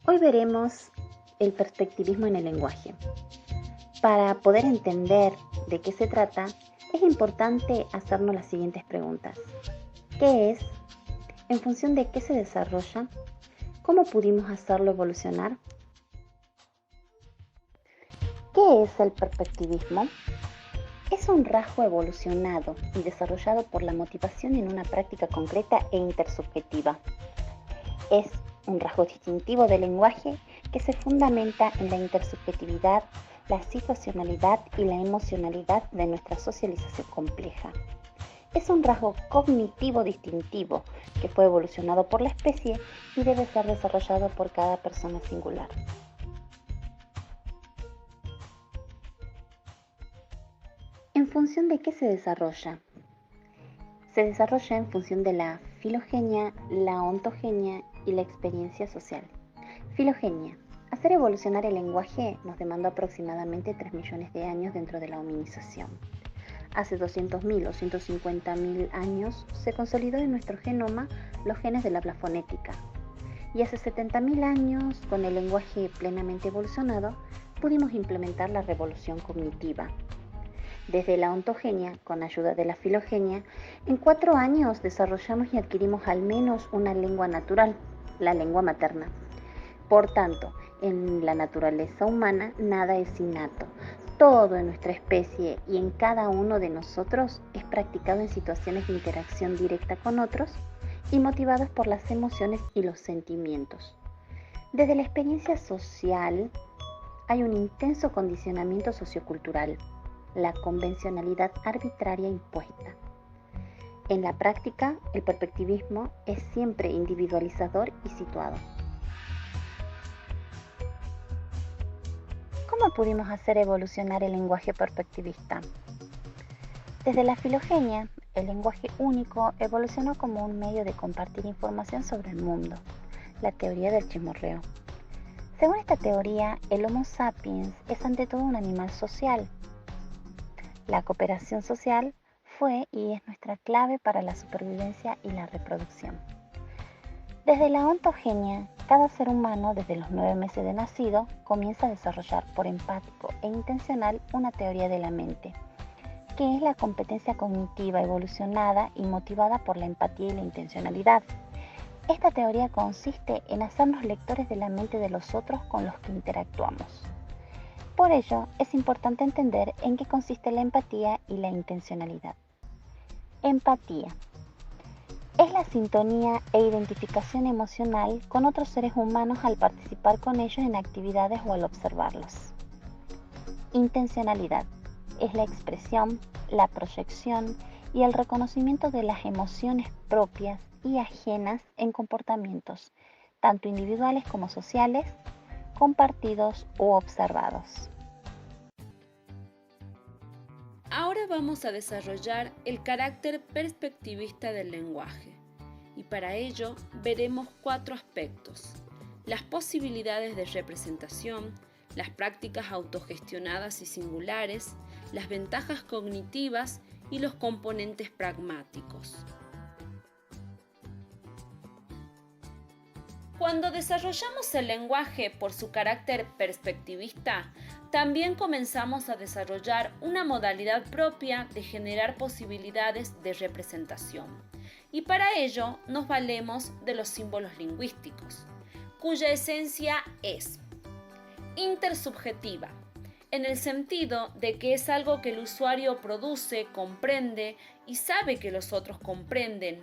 Hoy veremos el perspectivismo en el lenguaje. Para poder entender de qué se trata, es importante hacernos las siguientes preguntas. ¿Qué es? ¿En función de qué se desarrolla? ¿Cómo pudimos hacerlo evolucionar? ¿Qué es el perspectivismo? Es un rasgo evolucionado y desarrollado por la motivación en una práctica concreta e intersubjetiva. Es un rasgo distintivo del lenguaje que se fundamenta en la intersubjetividad, la situacionalidad y la emocionalidad de nuestra socialización compleja. Es un rasgo cognitivo distintivo que fue evolucionado por la especie y debe ser desarrollado por cada persona singular. ¿En función de qué se desarrolla? Se desarrolla en función de la filogenia, la ontogenia y la experiencia social. Filogenia. Hacer evolucionar el lenguaje nos demandó aproximadamente 3 millones de años dentro de la hominización. Hace 200.000 o 150.000 años se consolidó en nuestro genoma los genes del habla fonética. Y hace 70.000 años, con el lenguaje plenamente evolucionado, pudimos implementar la revolución cognitiva. Desde la ontogenia, con ayuda de la filogenia, en 4 años desarrollamos y adquirimos al menos una lengua natural, la lengua materna. Por tanto, en la naturaleza humana nada es innato. Todo en nuestra especie y en cada uno de nosotros es practicado en situaciones de interacción directa con otros y motivados por las emociones y los sentimientos. Desde la experiencia social hay un intenso condicionamiento sociocultural, la convencionalidad arbitraria impuesta. En la práctica, el perspectivismo es siempre individualizador y situado. ¿Cómo pudimos hacer evolucionar el lenguaje perspectivista? Desde la filogenia, el lenguaje único evolucionó como un medio de compartir información sobre el mundo, la teoría del chismorreo. Según esta teoría, el Homo sapiens es ante todo un animal social. La cooperación social fue y es nuestra clave para la supervivencia y la reproducción. Desde la ontogenia, cada ser humano desde los 9 meses de nacido comienza a desarrollar por empático e intencional una teoría de la mente, que es la competencia cognitiva evolucionada y motivada por la empatía y la intencionalidad. Esta teoría consiste en hacernos lectores de la mente de los otros con los que interactuamos. Por ello, es importante entender en qué consiste la empatía y la intencionalidad. Empatía. Es la sintonía e identificación emocional con otros seres humanos al participar con ellos en actividades o al observarlos. Intencionalidad. Es la expresión, la proyección y el reconocimiento de las emociones propias y ajenas en comportamientos, tanto individuales como sociales, compartidos o observados. Ahora vamos a desarrollar el carácter perspectivista del lenguaje y para ello veremos 4 aspectos: las posibilidades de representación, las prácticas autogestionadas y singulares, las ventajas cognitivas y los componentes pragmáticos. Cuando desarrollamos el lenguaje por su carácter perspectivista, también comenzamos a desarrollar una modalidad propia de generar posibilidades de representación. Y para ello nos valemos de los símbolos lingüísticos, cuya esencia es intersubjetiva, en el sentido de que es algo que el usuario produce, comprende y sabe que los otros comprenden.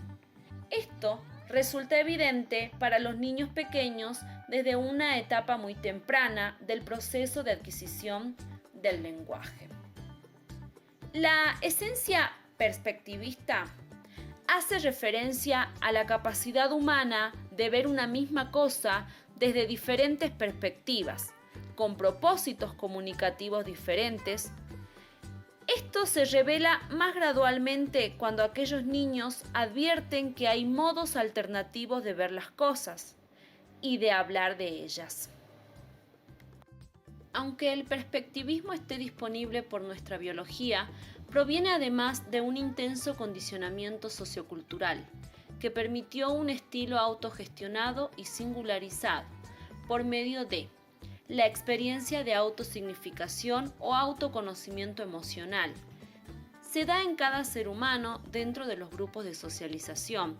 Esto resulta evidente para los niños pequeños desde una etapa muy temprana del proceso de adquisición del lenguaje. La esencia perspectivista hace referencia a la capacidad humana de ver una misma cosa desde diferentes perspectivas, con propósitos comunicativos diferentes. Esto se revela más gradualmente cuando aquellos niños advierten que hay modos alternativos de ver las cosas y de hablar de ellas. Aunque el perspectivismo esté disponible por nuestra biología, proviene además de un intenso condicionamiento sociocultural que permitió un estilo autogestionado y singularizado, por medio de la experiencia de autosignificación o autoconocimiento emocional. Se da en cada ser humano dentro de los grupos de socialización.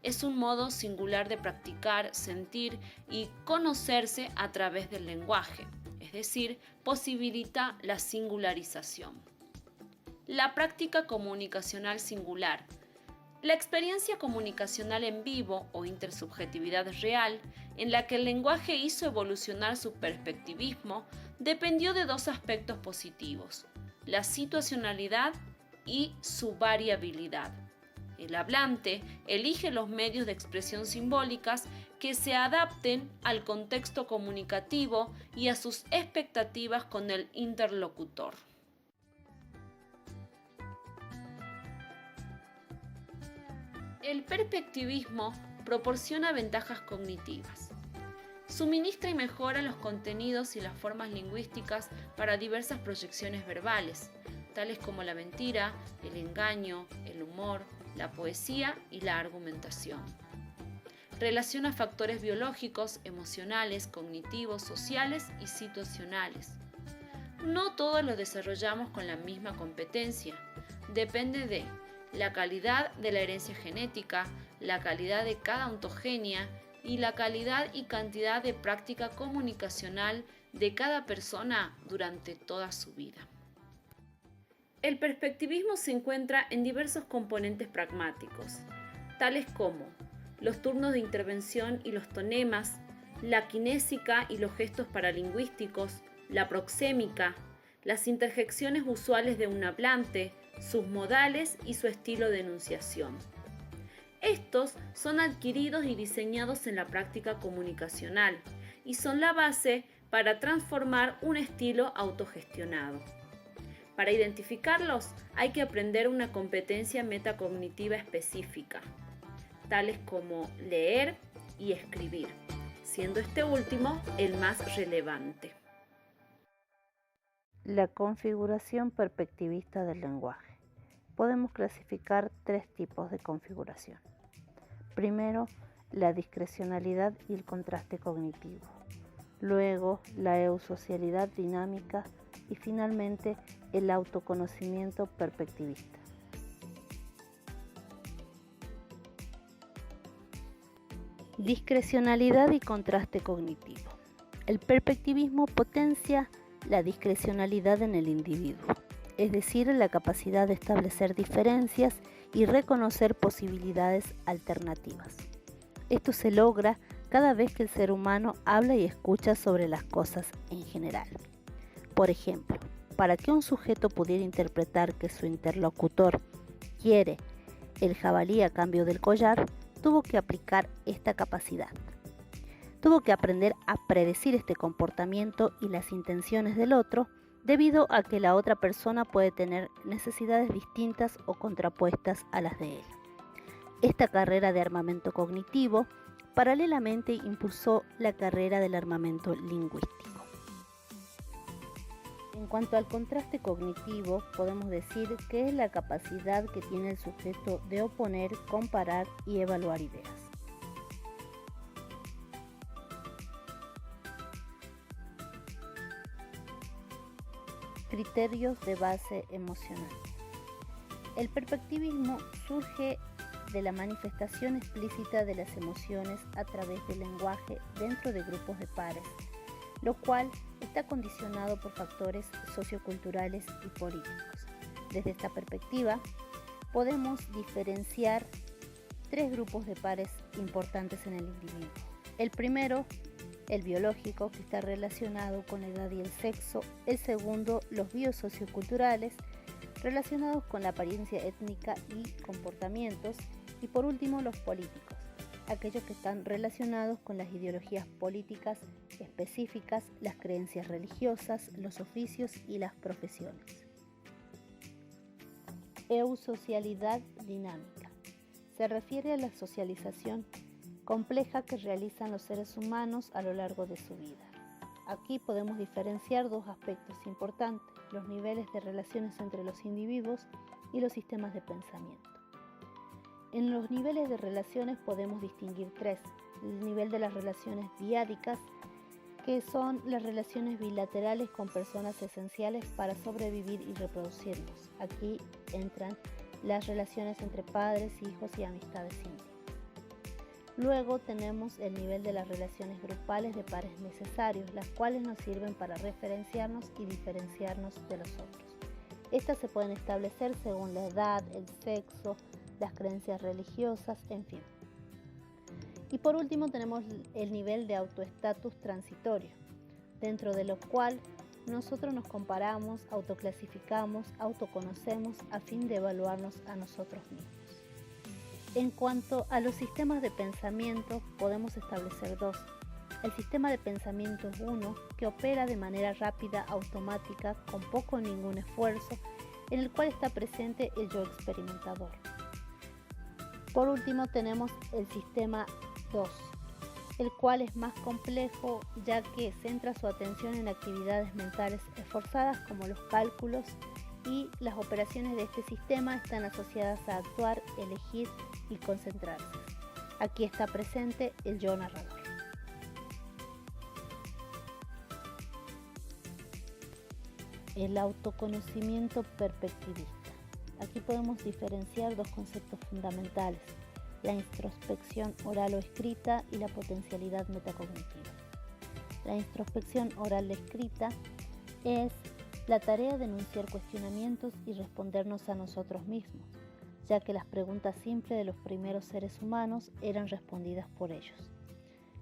Es un modo singular de practicar, sentir y conocerse a través del lenguaje, es decir, posibilita la singularización. La práctica comunicacional singular. La experiencia comunicacional en vivo o intersubjetividad real, en la que el lenguaje hizo evolucionar su perspectivismo, dependió de dos aspectos positivos: la situacionalidad y su variabilidad. El hablante elige los medios de expresión simbólicas que se adapten al contexto comunicativo y a sus expectativas con el interlocutor. El perspectivismo proporciona ventajas cognitivas. Suministra y mejora los contenidos y las formas lingüísticas para diversas proyecciones verbales, tales como la mentira, el engaño, el humor, la poesía y la argumentación. Relaciona factores biológicos, emocionales, cognitivos, sociales y situacionales. No todos los desarrollamos con la misma competencia. Depende de la calidad de la herencia genética, la calidad de cada ontogenia y la calidad y cantidad de práctica comunicacional de cada persona durante toda su vida. El perspectivismo se encuentra en diversos componentes pragmáticos, tales como los turnos de intervención y los tonemas, la kinésica y los gestos paralingüísticos, la proxémica, las interjecciones usuales de un hablante, sus modales y su estilo de enunciación. Estos son adquiridos y diseñados en la práctica comunicacional y son la base para transformar un estilo autogestionado. Para identificarlos hay que aprender una competencia metacognitiva específica, tales como leer y escribir, siendo este último el más relevante. La configuración perspectivista del lenguaje. Podemos clasificar tres tipos de configuración. Primero, la discrecionalidad y el contraste cognitivo. Luego, la eusocialidad dinámica y finalmente el autoconocimiento perspectivista. Discrecionalidad y contraste cognitivo. El perspectivismo potencia la discrecionalidad en el individuo, es decir, la capacidad de establecer diferencias y reconocer posibilidades alternativas. Esto se logra cada vez que el ser humano habla y escucha sobre las cosas en general. Por ejemplo, para que un sujeto pudiera interpretar que su interlocutor quiere el jabalí a cambio del collar, tuvo que aplicar esta capacidad. Tuvo que aprender a predecir este comportamiento y las intenciones del otro, debido a que la otra persona puede tener necesidades distintas o contrapuestas a las de él. Esta carrera de armamento cognitivo paralelamente impulsó la carrera del armamento lingüístico. En cuanto al contraste cognitivo, podemos decir que es la capacidad que tiene el sujeto de oponer, comparar y evaluar ideas. Criterios de base emocional. El perspectivismo surge de la manifestación explícita de las emociones a través del lenguaje dentro de grupos de pares, lo cual está condicionado por factores socioculturales y políticos. Desde esta perspectiva, podemos diferenciar tres grupos de pares importantes en el individuo. El primero, el biológico, que está relacionado con la edad y el sexo. El segundo, los biosocioculturales, relacionados con la apariencia étnica y comportamientos. Y por último, los políticos, aquellos que están relacionados con las ideologías políticas específicas, las creencias religiosas, los oficios y las profesiones. Eusocialidad dinámica. Se refiere a la socialización compleja que realizan los seres humanos a lo largo de su vida. Aquí podemos diferenciar dos aspectos importantes: los niveles de relaciones entre los individuos y los sistemas de pensamiento. En los niveles de relaciones podemos distinguir tres: el nivel de las relaciones diádicas, que son las relaciones bilaterales con personas esenciales para sobrevivir y reproducirnos. Aquí entran las relaciones entre padres, hijos y amistades íntimas. Luego tenemos el nivel de las relaciones grupales de pares necesarios, las cuales nos sirven para referenciarnos y diferenciarnos de los otros. Estas se pueden establecer según la edad, el sexo, las creencias religiosas, en fin. Y por último tenemos el nivel de autoestatus transitorio, dentro de lo cual nosotros nos comparamos, autoclasificamos, autoconocemos a fin de evaluarnos a nosotros mismos. En cuanto a los sistemas de pensamiento, podemos establecer dos. El sistema de pensamiento es uno que opera de manera rápida, automática, con poco o ningún esfuerzo, en el cual está presente el yo experimentador. Por último tenemos el sistema 2, el cual es más complejo ya que centra su atención en actividades mentales esforzadas como los cálculos, y las operaciones de este sistema están asociadas a actuar, elegir y concentrarse. Aquí está presente el yo narrador. El autoconocimiento perspectivista. Aquí podemos diferenciar dos conceptos fundamentales: la introspección oral o escrita y la potencialidad metacognitiva. La introspección oral o escrita es la tarea de enunciar cuestionamientos y respondernos a nosotros mismos, ya que las preguntas simples de los primeros seres humanos eran respondidas por ellos.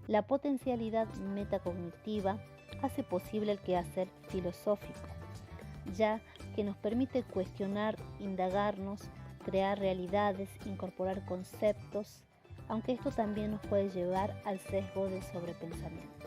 La potencialidad metacognitiva hace posible el quehacer filosófico, ya que nos permite cuestionar, indagarnos, crear realidades, incorporar conceptos, aunque esto también nos puede llevar al sesgo del sobrepensamiento.